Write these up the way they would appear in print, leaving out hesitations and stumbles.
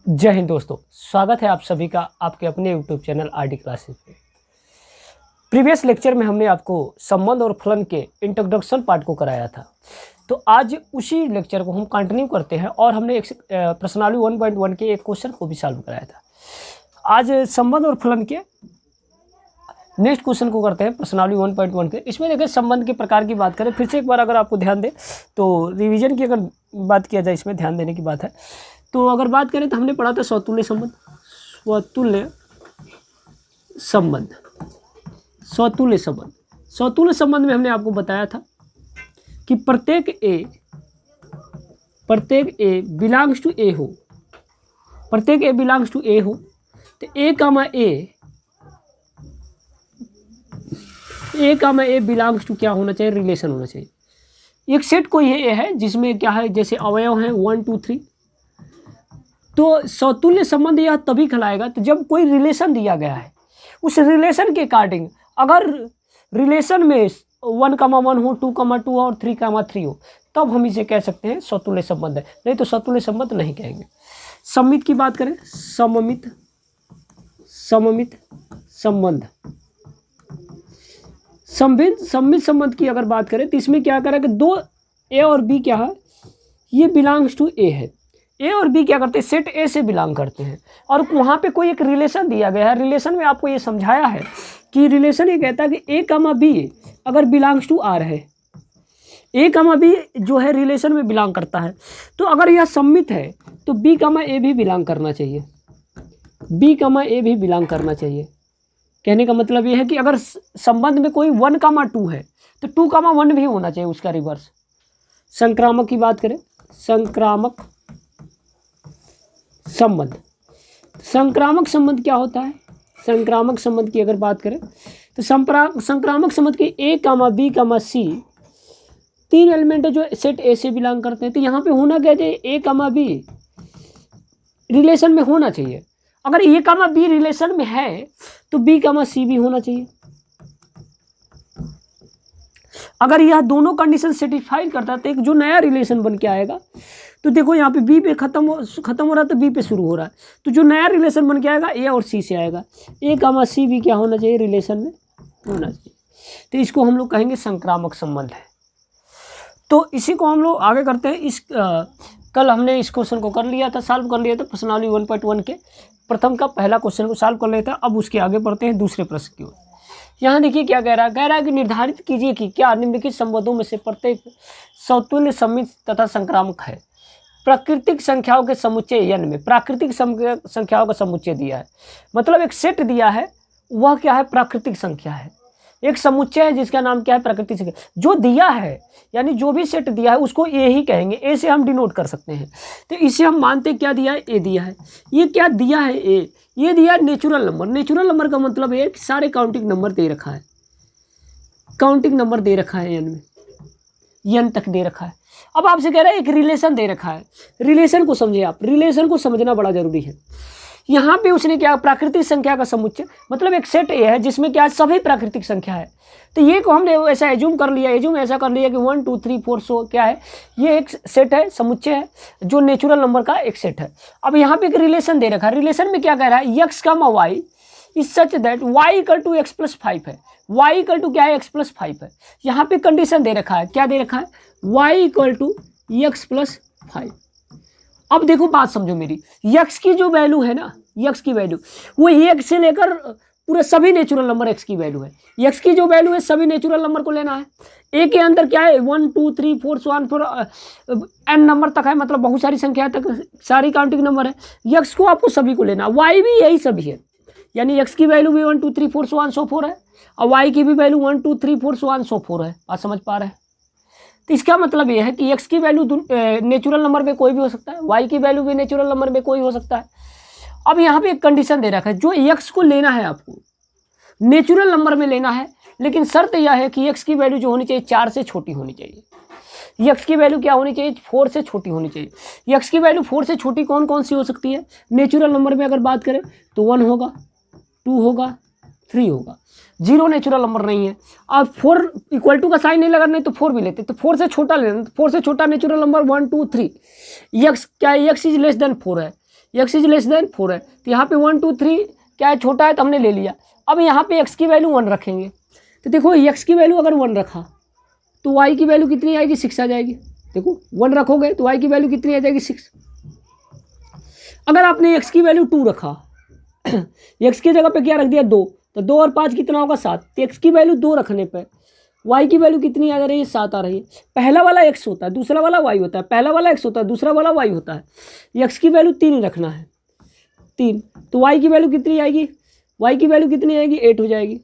जय हिंद दोस्तों, स्वागत है आप सभी का आपके अपने यूट्यूब चैनल आरडी क्लासेस पे। प्रीवियस लेक्चर में हमने आपको संबंध और फलन के इंट्रोडक्शन पार्ट को कराया था। तो आज उसी लेक्चर को हम कंटिन्यू करते हैं और हमने एक प्रश्नावली 1.1 के एक क्वेश्चन को भी सॉल्व कराया था। आज संबंध और फलन के नेक्स्ट क्वेश्चन को करते हैं प्रश्नावली 1.1 के। इसमें देखिए संबंध के प्रकार की बात करें, फिर से एक बार अगर आपको ध्यान दें तो रिवीजन की अगर बात किया जाए, इसमें ध्यान देने की बात है। तो अगर बात करें तो हमने पढ़ा था स्वतुल्य संबंध। स्वतुल्य संबंध में हमने आपको बताया था कि प्रत्येक ए बिलोंग्स टू ए हो, प्रत्येक ए बिलोंग्स टू ए हो तो ए बिलोंग्स टू क्या होना चाहिए, रिलेशन होना चाहिए। एक सेट कोई है जिसमें क्या है, जैसे अवयव हैं 1 2 3। तो स्वतुल्य संबंध यह तभी कहलाएगा तो जब कोई रिलेशन दिया गया है, उस रिलेशन के अकॉर्डिंग अगर रिलेशन में 1,1 हो, 2,2 और 3,3 हो, तब हम इसे कह सकते हैं स्वतुल्य संबंध है, नहीं तो स्वतुल्य संबंध नहीं कहेंगे। सममित की बात करें, सममित संबंध, सममित संबंध की अगर बात करें तो इसमें क्या करें कि दो ए और बी क्या है, ये बिलोंग्स टू ए है। ए और बी क्या करते हैं, सेट ए से बिलोंग करते हैं और वहाँ पे कोई एक रिलेशन दिया गया है। रिलेशन में आपको ये समझाया है कि रिलेशन ये कहता है कि ए कमा बी अगर बिलोंग्स टू आर है, ए कमा बी जो है रिलेशन में बिलोंग करता है, तो अगर यह सममित है तो बी कमा ए भी बिलोंग करना चाहिए, बी कमा ए भी बिलोंग करना चाहिए। कहने का मतलब ये है कि अगर संबंध में कोई 1,2 है तो 2,1 भी होना चाहिए उसका रिवर्स। संक्रामक की बात करें, संक्रामक संबंध क्या होता है? संक्रामक संबंध की अगर बात करें तो संक्रामक संबंध की ए कामा बी कामा सी 3 एलिमेंट है जो सेट ए से बिलोंग करते हैं। तो यहाँ पे होना क्या चाहिए, ए कामा बी रिलेशन में होना चाहिए। अगर ए कामा बी रिलेशन में है तो बी कामा सी भी होना चाहिए। अगर यह दोनों कंडीशन सेटिस्फाई करता है तो एक जो नया रिलेशन बन के आएगा, तो देखो यहाँ पे बी पे खत्म हो रहा है तो बी पे शुरू हो रहा है, तो जो नया रिलेशन बन के आएगा ए और सी से आएगा। ए कामा सी भी क्या होना चाहिए, रिलेशन में होना चाहिए। तो इसको हम लोग कहेंगे संक्रामक संबंध है। तो इसी को हम लोग आगे करते हैं। कल हमने इस क्वेश्चन को कर लिया था, सॉल्व कर लिया था प्रश्नावली 1.1 के प्रथम का पहला क्वेश्चन को सॉल्व कर लेता है। अब उसके आगे बढ़ते हैं दूसरे प्रश्न की ओर। यहाँ देखिए क्या कह रहा है कि निर्धारित कीजिए कि क्या निम्नलिखित संबंधों में से प्रत्येक स्वतुल्य सममित तथा संक्रामक है। प्राकृतिक संख्याओं के समुच्चय n में प्राकृतिक संख्याओं का समुच्चय दिया है, मतलब एक सेट दिया है, वह क्या है, प्राकृतिक संख्या है। एक समुच्चय है जिसका नाम क्या है, प्राकृतिक संख्या। जो दिया है यानी जो भी सेट दिया है उसको ए ही कहेंगे, ए से हम डिनोट कर सकते हैं। तो इसे हम मानते क्या दिया है, ए दिया है। ये क्या दिया है, ए ये दिया है नेचुरल नंबर। नेचुरल नंबर का मतलब है कि सारे काउंटिंग नंबर दे रखा है, काउंटिंग नंबर दे रखा है एन में, एन तक दे रखा है। अब आपसे कह रहा है एक रिलेशन दे रखा है, रिलेशन को समझिए आप, रिलेशन को समझना बड़ा जरूरी है। यहाँ पे उसने क्या, प्राकृतिक संख्या का समुच्चय, मतलब एक सेट ए है जिसमें क्या सभी प्राकृतिक संख्या है। तो ये को हमने ऐसा एज्यूम कर लिया, ऐसा कर लिया कि 1 2 3 4 सो क्या है, ये एक सेट है, समुच्चय है जो नेचुरल नंबर का एक सेट है। अब यहाँ पे एक रिलेशन दे रखा है, रिलेशन में क्या कह रहा है, x comma y is such that y equal to x plus 5 है। y इक्वल टू क्या है, x प्लस 5 है। यहाँ पे कंडीशन दे रखा है, क्या दे रखा है, y equal to x plus 5। अब देखो बात समझो मेरी, x की जो वैल्यू है ना, x की वैल्यू वो 1 से लेकर पूरे सभी नेचुरल नंबर x की वैल्यू है। x की जो वैल्यू है सभी नेचुरल नंबर को लेना है। a के अंदर क्या है, 1 2 3 4 so on for n number तक है, मतलब बहुत सारी संख्या तक सारी काउंटिंग नंबर है। x को आपको सभी को लेना, y भी यही सभी है, यानी x की वैल्यू भी 1 2 3 4 so on so 4 है और y की भी वैल्यू 1 2 3 4 so on so 4 है। बात समझ पा रहे हैं? तो इसका मतलब यह है कि x की वैल्यू नेचुरल नंबर में कोई भी हो सकता है, y की वैल्यू भी नेचुरल नंबर में कोई हो सकता है। अब यहाँ पे एक कंडीशन दे रखा है, जो x को लेना है आपको नेचुरल नंबर में लेना है, लेकिन शर्त यह है कि x की वैल्यू जो होनी चाहिए 4 से छोटी होनी चाहिए। x की वैल्यू क्या होनी चाहिए, 4 से छोटी होनी चाहिए। x की वैल्यू 4 से छोटी कौन कौन सी हो सकती है, नेचुरल नंबर में अगर बात करें तो 1 होगा, 2 होगा, 3 होगा। 0 नेचुरल नंबर नहीं है। अब 4 इक्वल टू का साइन नहीं लगाना है तो 4 भी लेते, तो 4 से छोटा लेना, 4 से छोटा नेचुरल नंबर 1 2 3। x क्या है, x इज लेस देन 4 है, x इज लेस देन 4 है, तो यहाँ पे 1 2 3 क्या है, छोटा है तो हमने ले लिया। अब यहाँ पे x की वैल्यू 1 रखेंगे, तो देखो x की वैल्यू अगर 1 रखा तो y की वैल्यू कितनी आएगी, 6 आ जाएगी। देखो 1 रखोगे तो y की वैल्यू कितनी आ जाएगी, 6। अगर आपने x की वैल्यू 2 रखा x की जगह पे क्या रख दिया, 2, तो 2 और 5 कितना होगा, 7। तो x की वैल्यू 2 रखने पे y की वैल्यू कितनी आ रही है, 7 आ रही है। पहला वाला x होता है, दूसरा वाला y होता है, पहला वाला x होता है, दूसरा वाला y होता है। x की वैल्यू 3 रखना है, 3, तो y की वैल्यू कितनी आएगी, y की वैल्यू कितनी आएगी, 8 हो जाएगी।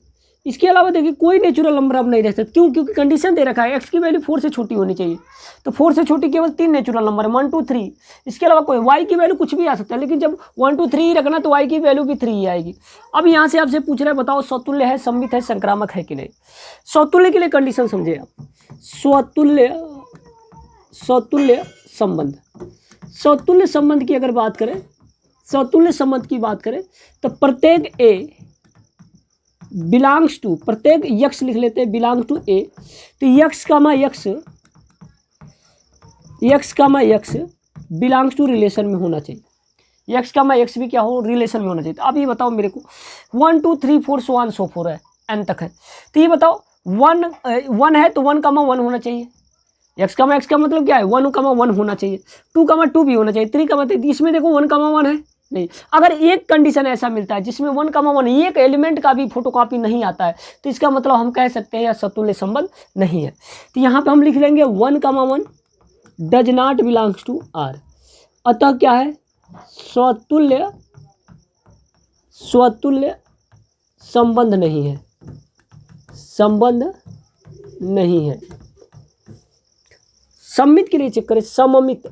इसके अलावा देखिए कोई नेचुरल नंबर अब नहीं रह सकता, क्यों, क्योंकि कंडीशन दे रखा है x की वैल्यू 4 से छोटी होनी चाहिए, तो 4 से छोटी केवल 3 नेचुरल नंबर है, 1 2 3। इसके अलावा कोई y की वैल्यू कुछ भी आ सकता है, लेकिन जब 1 2 3 रखना तो y की वैल्यू भी 3 ही आएगी। अब यहाँ से आपसे पूछ रहे हैं बताओ स्वतुल्य है, सममित है, संक्रामक है कि नहीं। स्वतुल्य के लिए कंडीशन समझे आप, स्वतुल्य संबंध, स्वतुल्य संबंध की अगर बात करें, स्वतुल्य संबंध की बात करें तो प्रत्येक a बिलोंग्स टू, प्रत्येक x लिख लेते हैं बिलोंग टू a, तो x comma x belongs to relation में होना चाहिए, x कामा x भी क्या हो, रिलेशन में होना चाहिए। तो अब ये बताओ मेरे को 1 2 3 4 so on so forth है, n तक है, तो ये बताओ 1 है तो 1 कामा 1 होना चाहिए, x कामा x का मतलब क्या है, 1 कामा 1 होना चाहिए, 2 कामा 2 भी होना चाहिए, 3 कामा 3। इसमें देखो 1 कामा 1 है नहीं। अगर एक कंडीशन ऐसा मिलता है जिसमें 1 कामा 1 एक एलिमेंट का भी फोटोकॉपी नहीं आता है, तो इसका मतलब हम कह सकते हैं यह स्वतुल्य संबंध नहीं है। तो यहाँ पे हम लिख लेंगे 1 comma 1 does not belongs to r, अतः क्या है, स्वतुल्य संबंध नहीं है, संबंध नहीं है। सममित के लिए चेक करें, सममित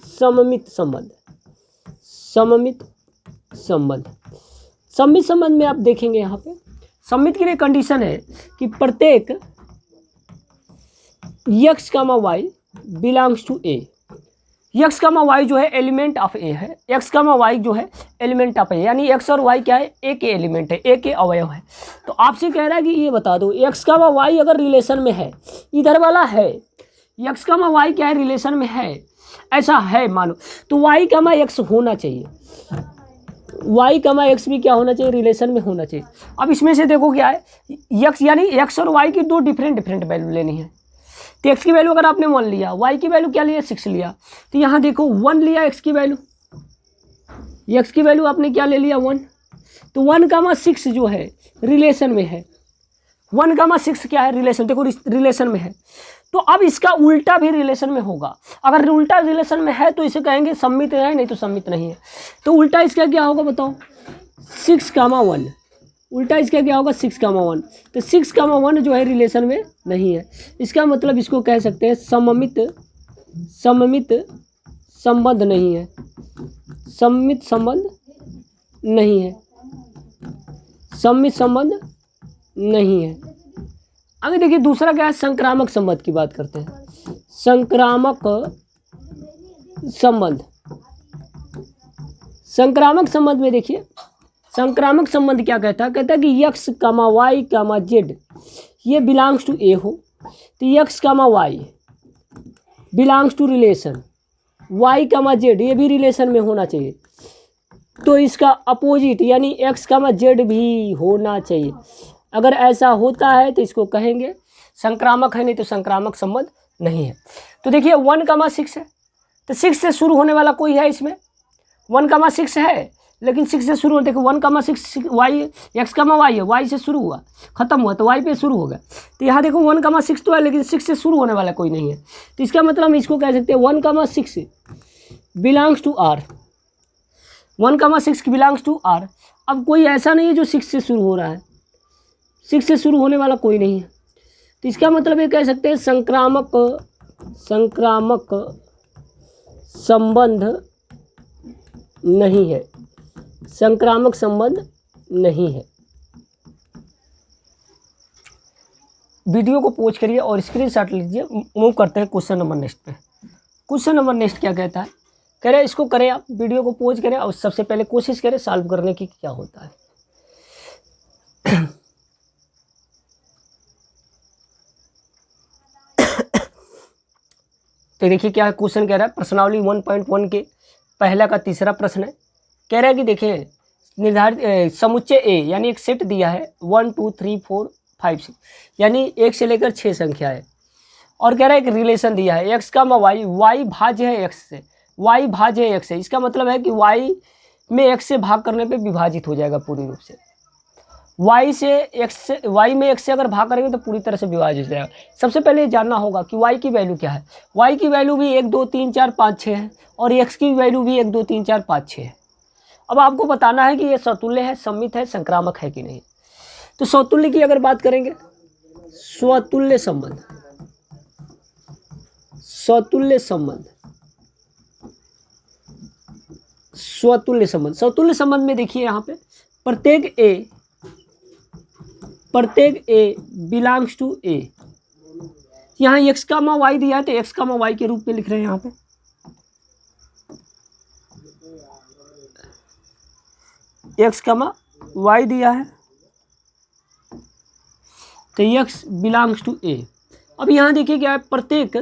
संबंध, सममित संबंध, सममित संबंध में आप देखेंगे यहाँ पे सममित के लिए कंडीशन है कि प्रत्येक x comma y belongs to a, x comma y जो है एलिमेंट ऑफ a है, x कामा y जो है एलिमेंट ऑफ a, यानी x और y क्या है, a के एलिमेंट है, a के अवयव है। तो आपसे कह रहा है कि ये बता दो x कामा y अगर रिलेशन में है, इधर वाला है, x कामा y क्या है, रिलेशन में है, ऐसा है मानो, तो y कामा x होना चाहिए, y कामा x भी क्या होना चाहिए, रिलेशन में होना चाहिए। अब इसमें से देखो क्या है, x यानी x और y की दो डिफरेंट वैल्यू लेनी है। तो x की वैल्यू अगर आपने 1 लिया, y की वैल्यू क्या लिया, 6 लिया, तो यहाँ देखो 1 लिया x की वैल्यू, x की वैल्यू आपने क्या ले लिया, 1, तो 1 कामा 6 जो है रिलेशन में है, 1 कामा 6 क्या है, रिलेशन, देखो रिलेशन में है। तो अब इसका उल्टा भी रिलेशन में होगा, अगर उल्टा रिलेशन में है तो इसे कहेंगे सम्मित है, नहीं तो सम्मित नहीं है। तो उल्टा इसका क्या होगा बताओ, 6 कामा 1, उल्टा इसका क्या होगा, 6 कामा 1, तो 6 कामा 1 जो है रिलेशन में नहीं है। इसका मतलब इसको कह सकते हैं सममित संबंध नहीं है, सम्मित संबंध नहीं है, सम्मित संबंध नहीं है। आगे देखिए दूसरा क्या है, संक्रामक संबंध की बात करते हैं। संक्रामक संबंध, संक्रामक संबंध में देखिए, संक्रामक संबंध क्या कहता है, कहता है कि x comma y comma z ये बिलोंग्स टू a हो, तो x comma y belongs to relation, y comma z ये भी रिलेशन में होना चाहिए, तो इसका अपोजिट यानी x कामा z भी होना चाहिए। अगर ऐसा होता है तो इसको कहेंगे संक्रामक है, नहीं तो संक्रामक संबंध नहीं है। तो देखिए 1 कामा 6 है, तो 6 से शुरू होने वाला कोई है इसमें, 1 कामा 6 है, लेकिन 6 से शुरू हो, देखो 1 comma 6 Y, x comma Y है, y से शुरू हुआ, खत्म हुआ, तो y पे शुरू हो गया। तो यहाँ देखो 1 कामा 6 तो है, लेकिन 6 से शुरू होने वाला कोई नहीं है, तो इसका मतलब हम इसको कह सकते हैं 1 comma 6 belongs to r, 1 comma 6 belongs to r। अब कोई ऐसा नहीं है जो 6 से शुरू हो रहा है, 6 से शुरू होने वाला कोई नहीं है, तो इसका मतलब ये कह सकते हैं संक्रामक संबंध नहीं है, संक्रामक संबंध नहीं है। वीडियो को पॉज करिए और स्क्रीनशॉट लीजिए। मूव करते हैं क्वेश्चन नंबर नेक्स्ट पे। क्वेश्चन नंबर नेक्स्ट क्या कहता है, कह रहे इसको करें आप, वीडियो को पॉज करें और सबसे पहले कोशिश करें सॉल्व करने की क्या होता है। तो देखिए क्या क्वेश्चन कह रहा है, प्रश्नावली 1.1 के पहला का तीसरा प्रश्न है। कह रहा है कि देखें निर्धारित समुच्चय ए यानी एक सेट दिया है 1 2 3 4 5 6 यानी 1 से लेकर 6 संख्या है, और कह रहा है एक रिलेशन दिया है एक्स का वाई, वाई भाज्य है एक्स से, वाई भाज्य है एक्स से। इसका मतलब है कि वाई में एक्स से भाग करने पे विभाजित हो जाएगा पूरी रूप से। वाई से एक्स से, वाई में एक्स से अगर भाग करेंगे तो पूरी तरह से विभाजित हो जाएगा। सबसे पहले ये जानना होगा कि वाई की वैल्यू क्या है। वाई की वैल्यू भी 1 2 3 4 5 6 है, और एक्स की वैल्यू भी 1 2 3 4 5 6 है। अब आपको बताना है कि ये समतुल्य है, सममित है, संक्रामक है कि नहीं। तो स्वतुल्य की अगर बात करेंगे, स्वतुल्य संबंध, स्वतुल्य संबंध, स्वतुल्य संबंध, स्वतुल्य संबंध में देखिए यहाँ पे प्रत्येक ए बिलोंग्स टू ए। यहाँ एक्स कामा वाई दिया है तो एक्स कामा वाई के रूप में लिख रहे हैं। यहाँ पे एक्स कामा वाई दिया है तो एक्स बिलोंग्स टू ए। अब यहाँ देखिए क्या है, प्रत्येक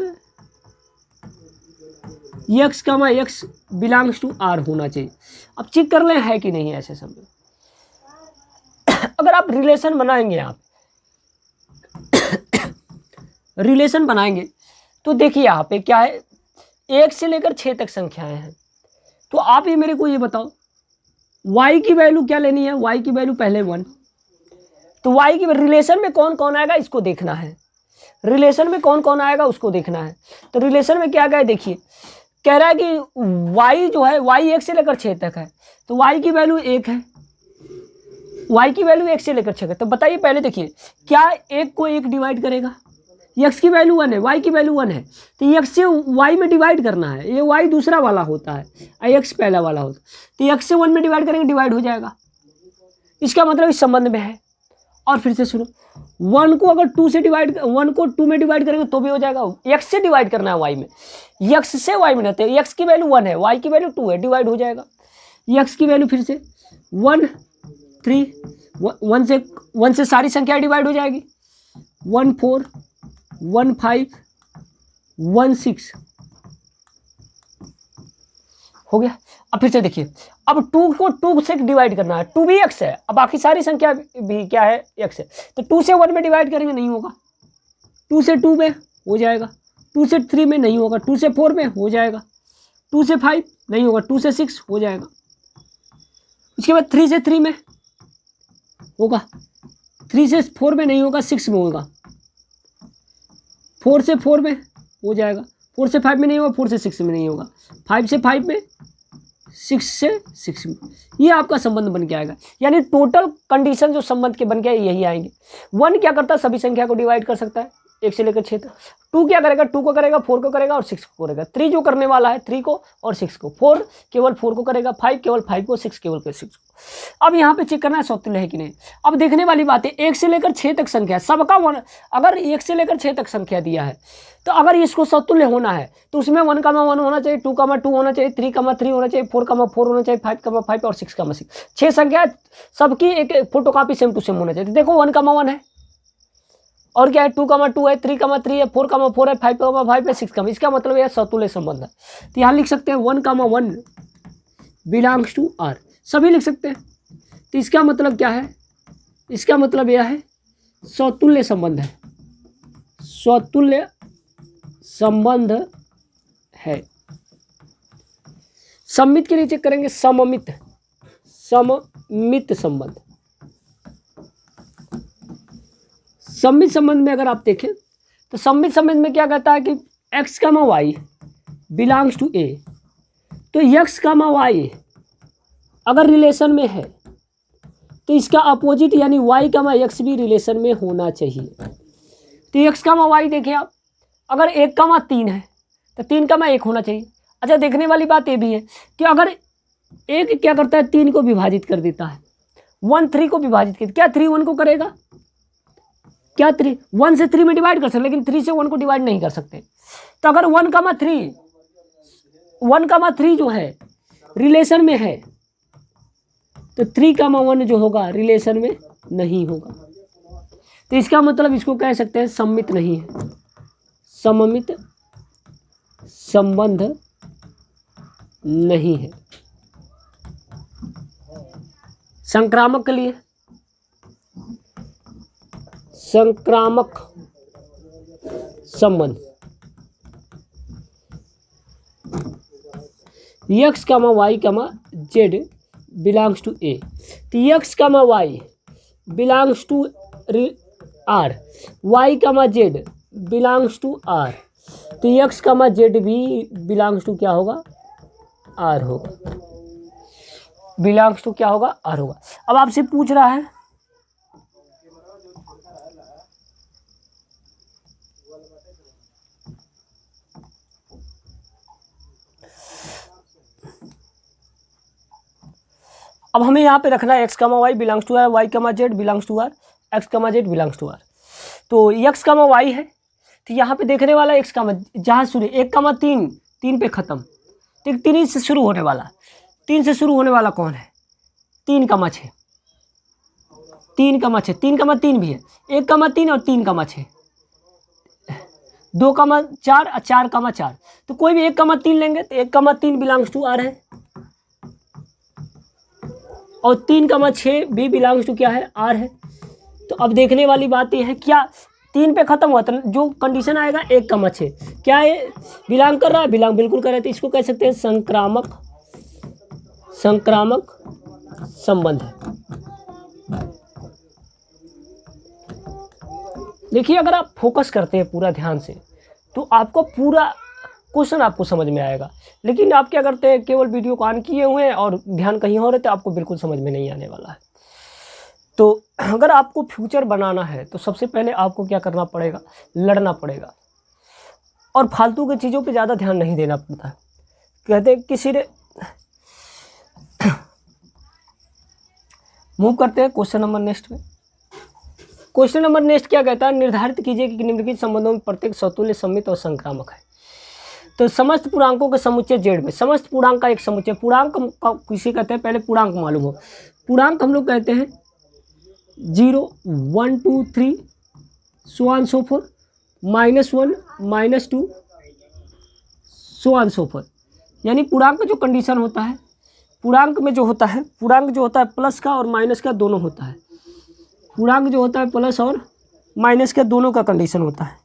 X comma X belongs to R होना चाहिए। अब चेक कर लें है कि नहीं है ऐसे समय। अगर आप रिलेशन बनाएंगे, आप रिलेशन बनाएंगे तो देखिए यहाँ पे क्या है, 1 से लेकर 6 तक संख्याएं हैं। तो आप ये मेरे को ये बताओ y की वैल्यू क्या लेनी है। y की वैल्यू पहले 1, तो y की रिलेशन में कौन कौन आएगा इसको देखना है, रिलेशन में कौन कौन आएगा उसको देखना है। तो रिलेशन में क्या गया देखिए, कह रहा है कि y जो है y 1 से लेकर 6 तक है, तो y की वैल्यू 1 है, y की वैल्यू 1 से लेकर 6 तक। तो बताइए पहले देखिए क्या 1 को 1 डिवाइड करेगा, x की वैल्यू 1 है, y की वैल्यू 1 है, तो x से y में डिवाइड करना है। ये y दूसरा वाला होता है और x पहला वाला होता है, तो x से 1 में डिवाइड करेंगे, डिवाइड हो जाएगा। इसका मतलब इस संबंध में है। और फिर से सुनो, 1 को अगर 2 से डिवाइड, 1 को 2 में डिवाइड करेंगे तो भी हो जाएगा। x से डिवाइड करना है y में, x से y में रहते हैं, x की वैल्यू 1 है, y की वैल्यू 2 है, डिवाइड हो जाएगा। x की वैल्यू फिर से 1 3, 1 से सारी संख्या डिवाइड हो जाएगी, 1 4 1 5 1 6 हो गया। अब फिर से देखिए, अब 2 को 2 से डिवाइड करना है, 2 भी x है, अब बाकी सारी संख्या भी क्या है, x है। तो 2 से 1 में डिवाइड करेंगे नहीं होगा, 2 से 2 में हो जाएगा, 2 से 3 में नहीं होगा, 2 से 4 में हो जाएगा, 2 से 5 नहीं होगा, 2 से 6 हो जाएगा। इसके बाद 3 से 3 में होगा, 3 से 4 में नहीं होगा, 6 में होगा, 4 से 4 में हो जाएगा, 4 से 5 में नहीं होगा, 4 से 6 में नहीं होगा, 5 से 5 में, 6 से 6 में। ये आपका संबंध बन के आएगा। यानी टोटल कंडीशन जो संबंध के बन के यही आएंगे। 1 क्या करता है, सभी संख्या को डिवाइड कर सकता है 1 से लेकर 6 तक। 2 क्या करेगा, 2 को करेगा, 4 को करेगा और 6 को करेगा। 3 जो करने वाला है 3 को और 6 को, 4 केवल 4 को करेगा, 5 केवल 5 को, 6 केवल 6 को। अब यहाँ पे चेक करना है स्वतुल्य है कि नहीं। अब देखने वाली बात है, 1 से लेकर 6 तक संख्या सबका 1, अगर 1 से लेकर 6 तक संख्या दिया है तो अगर इसको स्वतुल्य होना है तो उसमें 1, 1 होना चाहिए, 2, 2 होना चाहिए, 3, 3 होना चाहिए, 4, 4 होना चाहिए, 5, 5 और 6, 6। 6 संख्या सबकी एक फोटोकॉपी सेम टू सेम होना चाहिए। देखो 1, 1 है, और क्या है, 2, 2 है, 3, 3 है, 4, 4 है, 5, 5 है, 6। इसका मतलब यह स्वतुल्य संबंध है। तो यहाँ लिख सकते हैं 1, 1 बिलोंग्स टू आर, सभी लिख सकते हैं। तो इसका मतलब क्या है, इसका मतलब यह है स्वतुल्य संबंध है, स्वतुल्य संबंध है। सममित के लिए चेक करेंगे, सममित, सममित संबंध। सममित संबंध में अगर आप देखें तो सममित संबंध में क्या कहता है कि x, y belongs to a, तो x, y अगर रिलेशन में है तो इसका अपोजिट यानी y, x भी रिलेशन में होना चाहिए। तो x, y देखिए आप, अगर 1, 3 है तो 3, 1 होना चाहिए। अच्छा, देखने वाली बात ये भी है कि अगर 1 क्या करता है, 3 को विभाजित कर देता है, 1 3 को विभाजित कर, क्या 3 1 को करेगा, क्या 3 1 से 3 में डिवाइड कर सकते, लेकिन 3 से 1 को डिवाइड नहीं कर सकते। तो अगर 1, 3 जो है रिलेशन में है तो 3, 1 जो होगा रिलेशन में नहीं होगा। तो इसका मतलब इसको कह सकते हैं सममित नहीं है, सममित संबंध नहीं है। संक्रामक के लिए संक्रामक संबंध x comma y comma Z belongs to A. तो x comma Y belongs to R, Y comma Z belongs to R, तो x कामा जेड भी बिलोंग्स टू क्या होगा, आर होगा, बिलोंग्स टू क्या होगा, आर होगा। अब आपसे पूछ रहा है अब हमें यहाँ पे रखना है X comma Y belongs to R, Y comma Z belongs to R, X comma Z belongs to R. तो एक्स कामा वाई है, तो यहाँ पे देखने वाला एक्स कामा जहाँ शुरू 1 कामा 3, 3 पे ख़त्म, तो 3 से शुरू होने वाला, 3 से शुरू होने वाला कौन है, 3 कामा 6, 3 कामा 6, 3 कामा 3 भी है, 1 कामा 3 और 3 कामा 6, 2 कामा 4 और 4 कामा 4, तो कोई भी 1 कामा 3 लेंगे तो 1 कामा 3 बिलोंग्स टू आर है, और 3 कामा 6 भी बिलोंग्स टू क्या है, आर है। तो अब देखने वाली बात यह है क्या 3 पे ख़त्म हुआ, तो जो कंडीशन आएगा 1 कामा 6 क्या है, बिलोंग कर रहा है, बिलोंग बिल्कुल कर रहा है, तो इसको कह सकते हैं संक्रामक संबंध है। देखिए अगर आप फोकस करते हैं पूरा ध्यान से तो आपको पूरा क्वेश्चन आपको समझ में आएगा, लेकिन आप क्या करते हैं केवल वीडियो को ऑन किए हुए हैं और ध्यान कहीं और है, तो आपको बिल्कुल समझ में नहीं आने वाला है। तो अगर आपको फ्यूचर बनाना है तो सबसे पहले आपको क्या करना पड़ेगा, लड़ना पड़ेगा, और फालतू की चीज़ों पे ज़्यादा ध्यान नहीं देना पड़ता है। कहते हैं किसी ने मूव करते हैं क्वेश्चन नंबर नेक्स्ट में। क्वेश्चन नंबर नेक्स्ट क्या कहता है, निर्धारित कीजिए कि निम्नलिखित संबंधों में प्रत्येक स्वतुल्य, सममित और संक्रामक है। तो समस्त पूर्णांकों के समुच्चय जेड में, समस्त पूर्णांक का एक समुच्चय, पूर्णांक किसी कहते हैं, पहले पूर्णांक मालूम हो, पूर्णांक हम लोग कहते हैं 0, 1, 2, 3 so on so forth, -1, -2 so on so forth। यानी पूर्णांक का जो कंडीशन होता है, पूर्णांक में जो होता है, पूर्णांक जो होता है प्लस का और माइनस का दोनों होता है, पूर्णांक जो होता है प्लस और माइनस का दोनों का कंडीशन होता है।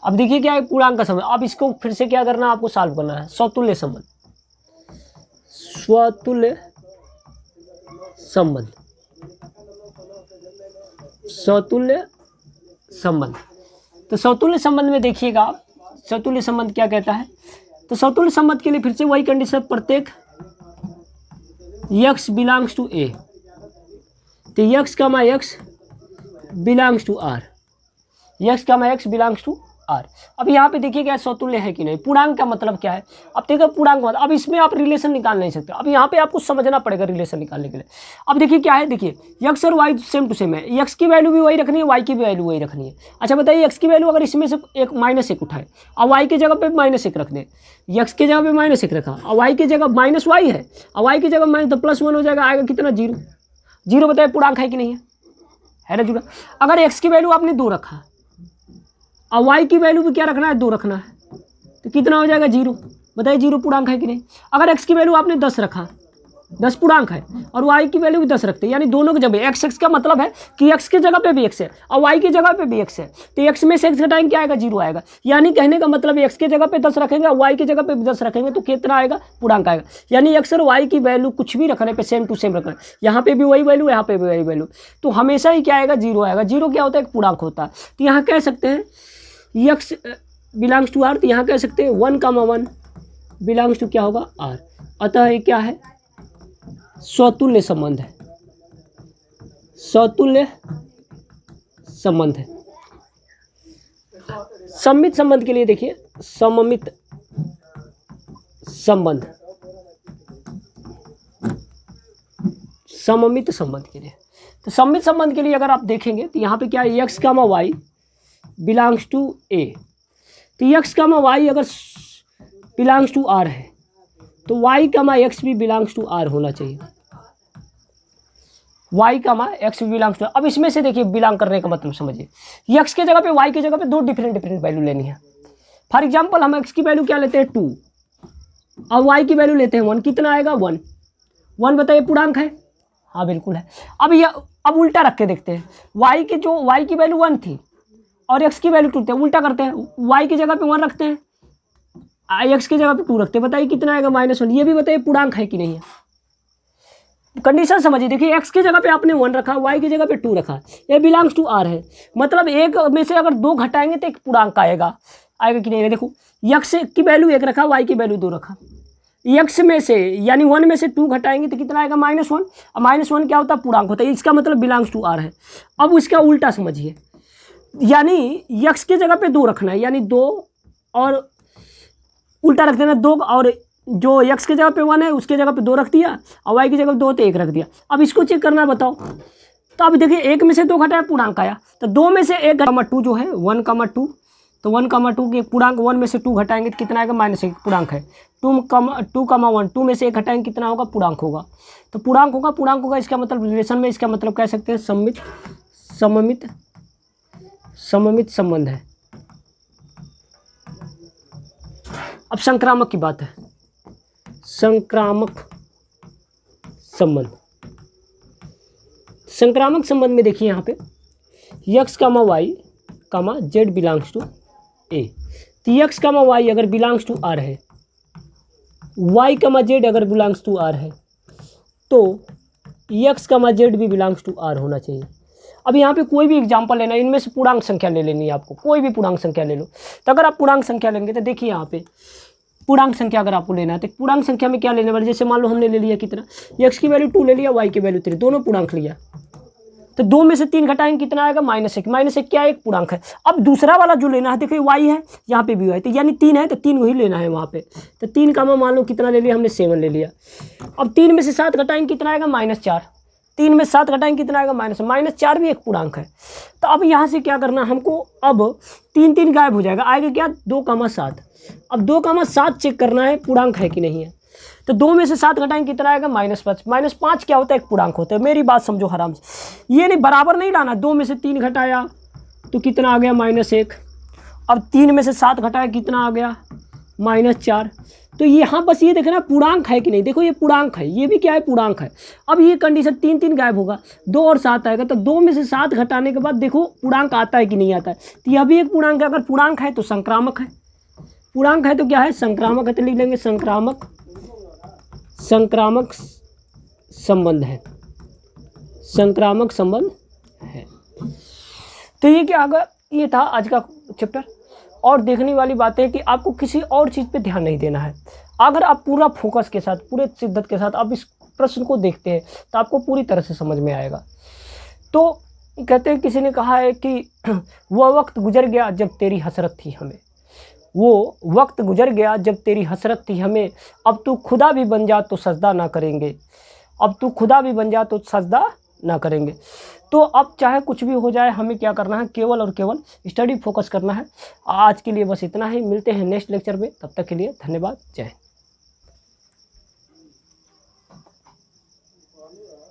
अब देखिए क्या है पूर्णांक का संबंध, अब इसको फिर से क्या करना है, आपको सॉल्व करना है, स्वतुल्य संबंध, स्वतुल्य संबंध, स्वतुल्य संबंध। तो स्वतुल्य संबंध में देखिएगा आप, स्वतुल्य संबंध क्या कहता है, तो स्वतुल्य संबंध के लिए फिर से वही कंडीशन, प्रत्येक x बिलोंग्स टू a, तो x comma x belongs to r, x comma x belongs to r। अब यहाँ पे देखिए क्या स्वतुल्य है कि नहीं, पूर्णांक का मतलब क्या है, अब देखिए पूर्णांक मतलब, अब इसमें आप रिलेशन निकाल नहीं सकते, अब यहाँ पे आपको समझना पड़ेगा रिलेशन निकालने के लिए। अब देखिए क्या है, देखिए x और y सेम टू सेम है, x की वैल्यू भी वही रखनी है, y की भी वैल्यू वही रखनी है। अच्छा बताइए x की वैल्यू अगर इसमें से एक -1 उठाए और y की जगह पे -1 रख दें, x की जगह पे -1 रखा और y की जगह -y है और y की जगह तो +1 हो जाएगा, आएगा कितना 0। 0 बताइए पूर्णांक है कि नहीं है ना जुड़ा। अगर x की वैल्यू आपने 2 रखा और y की वैल्यू भी क्या रखना है, 2 रखना है, तो कितना हो जाएगा 0। बताइए 0 पूर्णांक है कि नहीं। अगर x की वैल्यू आपने 10 रखा, 10 पूर्णांक है और y की वैल्यू भी 10 रखते हैं, यानी दोनों की जगह x का मतलब है कि x की जगह पे भी x है और y की जगह पे भी x है, तो x में से x घटाएंगे क्या आएगा, 0 आएगा। यानी कहने का मतलब x की जगह पे 10 रखेंगे और y की जगह पे 10 रखेंगे तो कितना आएगा, पूर्णांक आएगा। यानी x और y की वैल्यू कुछ भी रखने पे सेम टू सेम रखना, यहाँ पे भी वही वैल्यू, यहाँ पे भी वही वैल्यू, तो हमेशा ही क्या आएगा, 0 आएगा। 0 क्या होता है, एक पूर्णांक होता है। तो यहाँ कह सकते हैं x बिलोंग्स टू r, तो यहाँ कह सकते हैं 1, 1 बिलोंग्स टू क्या होगा, r। अतः ये क्या है, स्वतुल्य संबंध है, स्वतुल्य संबंध है। सममित संबंध के लिए देखिए, सममित संबंध, सममित संबंध के लिए, तो सममित संबंध के लिए अगर आप देखेंगे तो यहाँ पे क्या है, x comma y belongs to a, तो x कामा y अगर बिलोंग्स टू r है तो y कामा x भी बिलोंग्स टू r होना चाहिए। y comma X belongs to. अब इसमें से देखिए बिलोंग करने का मतलब समझिए, x के जगह पे y की जगह पे दो डिफरेंट वैल्यू लेनी है। फॉर एग्जांपल हम x की वैल्यू क्या लेते हैं 2 और y की वैल्यू लेते हैं 1, कितना आएगा 1। 1 बताइए पूर्णांक है, हाँ बिल्कुल है। अब उल्टा रख के देखते हैं, y की वैल्यू 1 थी और x की वैल्यू 2 थी, उल्टा करते हैं, y की जगह पे 1 रखते हैं, x की जगह पे 2 रखते हैं, बताइए कितना आएगा -1। ये भी बताइए पूर्णांक है कि नहीं है। कंडीशन समझिए, देखिए x की जगह पे आपने 1 रखा, y की जगह पे 2 रखा, ये बिलोंग्स टू r है, मतलब एक में से अगर 2 घटाएंगे तो एक पूर्णांक आएगा कि नहीं। देखो x की वैल्यू 1 रखा, y की वैल्यू 2 रखा, x में से यानी 1 में से 2 घटाएंगे तो कितना आएगा -1, और -1 क्या होता है पूर्णांक होता है, इसका मतलब बिलोंग्स टू r है। अब उसका उल्टा समझिए, यानी x की जगह पे 2 रखना है, यानी 2 और उल्टा रख देना 2, और जो x की जगह पे 1 है उसके जगह पे 2 रख दिया और y की जगह पे 2 तो 1 रख दिया। अब इसको चेक करना है, बताओ। तो अब देखिए 1 में से 2 घटाया पूर्णांक आया, तो 2 में से 1 2 जो है 1,2, तो 1,2 के पूर्णांक 1 में से 2 घटाएंगे तो कितना आएगा -1, पूर्णांक है। 2,1 2 में से 1 घटाएंगे कितना होगा, पूर्णांक होगा। तो पूर्णांक होगा, इसका मतलब रिलेशन में इसका मतलब कह सकते हैं सममित संबंध है। अब संक्रामक की बात है, संक्रामक संबंध में देखिए यहाँ पे x, y, z belongs to a। तो x, y अगर बिलोंग्स टू r है, y, z अगर बिलोंग्स टू r है, तो x, z भी बिलोंग्स टू r होना चाहिए। अब यहाँ पे कोई भी एग्जांपल लेना, इनमें से पूर्णांक संख्या ले लेनी है आपको, कोई भी पूर्णांक संख्या ले लो। तो अगर आप पूर्णांक संख्या लेंगे तो देखिए यहाँ पे पूर्णांक संख्या अगर आपको लेना है तो पूर्णांक संख्या में क्या लेने वाले, जैसे मान लो हमने ले लिया कितना, x की वैल्यू 2 ले लिया, y की वैल्यू 3, दोनों पूर्णांक लिया, तो 2 में से 3 घटाएंगे कितना आएगा -1 क्या एक पूर्णांक है। अब दूसरा वाला जो लेना है, देखिए y है, यहाँ पे भी y, तो यानी 3 है तो 3 वही लेना है वहाँ पे। तो 3 का मान लो कितना ले लिया हमने 7 ले लिया। अब 3 में से 7 घटाएंगे कितना आएगा -4, 3 में 7 घटाएंगे कितना आएगा -4 भी एक पूर्णांक है। तो अब यहाँ से क्या करना हमको, अब 3 गायब हो जाएगा, आएगा क्या 2,7। अब 2,7 चेक करना है पूर्णांक है कि नहीं है। तो 2 में से 7 घटाएंगे कितना आएगा -5। -5 क्या होता है, एक पूर्णांक होता है। मेरी बात समझो आराम से, ये नहीं बराबर नहीं लाना। 2 में से 3 घटाया तो कितना आ गया -1। अब 3 में से 7 घटाया कितना आ गया -4। तो यहाँ बस ये देखना पूर्णांक है कि नहीं। देखो ये पूर्णांक है, ये भी क्या है पूर्णांक है। अब ये कंडीशन 3 गायब होगा, 2 और 7 आएगा। तो 2 में से 7 घटाने के बाद देखो पूर्णांक आता है कि नहीं आता है। तो यह भी एक पूर्णांक है, अगर पूर्णांक है तो संक्रामक है, पूर्णांक है तो क्या है संक्रामक है। तो लिख लेंगे संक्रामक संबंध है, संक्रामक संबंध है। तो ये क्या होगा, ये था आज का चैप्टर। और देखने वाली बात है कि आपको किसी और चीज़ पे ध्यान नहीं देना है। अगर आप पूरा फोकस के साथ, पूरे शिद्दत के साथ आप इस प्रश्न को देखते हैं तो आपको पूरी तरह से समझ में आएगा। तो कहते हैं, किसी ने कहा है कि वह वक्त गुजर गया जब तेरी हसरत थी हमें, वो वक्त गुजर गया जब तेरी हसरत थी हमें, अब तू खुदा भी बन जा तो सजदा ना करेंगे, अब तू खुदा भी बन जा तो सजदा ना करेंगे। तो अब चाहे कुछ भी हो जाए, हमें क्या करना है, केवल और केवल स्टडी फोकस करना है। आज के लिए बस इतना ही, मिलते हैं नेक्स्ट लेक्चर में, तब तक के लिए धन्यवाद, जय हिंद।